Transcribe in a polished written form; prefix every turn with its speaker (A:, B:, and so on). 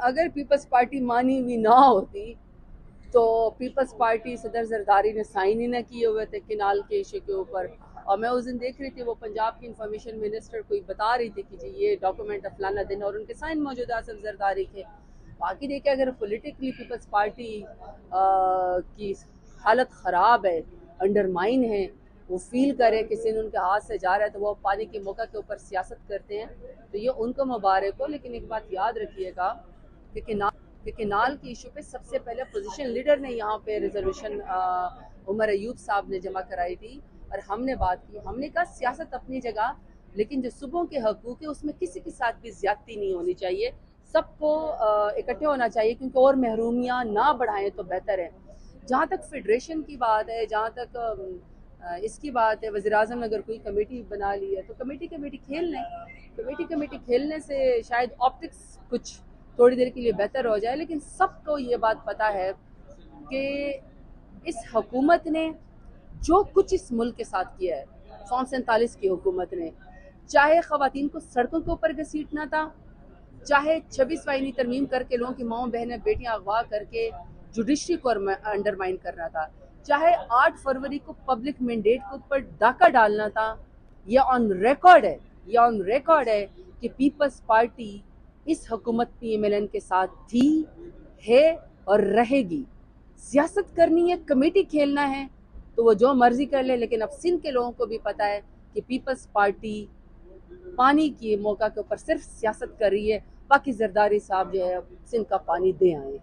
A: अगर peoples party मानी हुई ना होती तो पीपल्स पार्टी सदर जरदारी ने साइन ही ना किए हुए थे किनाल के इशू के ऊपर। और मैं उस दिन देख रही थी, वो पंजाब की इंफॉर्मेशन मिनिस्टर कोई बता रही थी कि जी ये डॉक्यूमेंट फलाना दिन, और उनके साइन मौजूदा असफ जरदारी के। बाकी देखिए, अगर पॉलिटिकली पीपल्स पार्टी की हालत ख़राब है, अंडरमाइन है, वो फील करे कि सिंध उनके हाथ से जा रहा है, तो वो पानी के मौका के ऊपर सियासत करते हैं, तो ये उनको मुबारक हो। लेकिन एक बात याद रखिएगा कि किनाल के इशू पे सबसे पहले पोजीशन लीडर ने यहाँ पे रिजोल्यूशन उमर अयूब साहब ने जमा कराई थी, और हमने बात की। हमने कहा सियासत अपनी जगह, लेकिन जो सूबों के हकूक है उसमें किसी के साथ भी ज्यादती नहीं होनी चाहिए, सबको इकट्ठे होना चाहिए, क्योंकि और महरूमियाँ ना बढ़ाएं तो बेहतर है। जहाँ तक फेडरेशन की बात है, जहाँ तक इसकी बात है, वज़ीर आज़म ने अगर कोई कमेटी बना ली है तो कमेटी खेल लें। कमेटी खेलने से शायद ऑप्टिक्स कुछ थोड़ी देर के लिए बेहतर हो जाए, लेकिन सबको ये बात पता है कि इस हुकूमत ने जो कुछ इस मुल्क के साथ किया है, 147 की हुकूमत ने, चाहे ख़वातीन को सड़कों के ऊपर घसीटना था, चाहे 26 आईनी तरमीम करके लोगों की माओ बहनें बेटियां अगवा करके जुडिशरी को अंडरमाइन करना था, चाहे 8 फरवरी को पब्लिक मैंडेट के ऊपर डाका डालना था। ये ऑन रिकॉर्ड है, ये ऑन रिकॉर्ड है कि पीपल्स पार्टी इस हुकूमत PMLN के साथ थी, है और रहेगी। सियासत करनी है, कमेटी खेलना है तो वो जो मर्जी कर ले, लेकिन अब सिंध के लोगों को भी पता है कि पीपल्स पार्टी पानी की मौका के ऊपर सिर्फ सियासत कर रही है। बाकी जरदारी साहब जो है सिंध का पानी दे आए।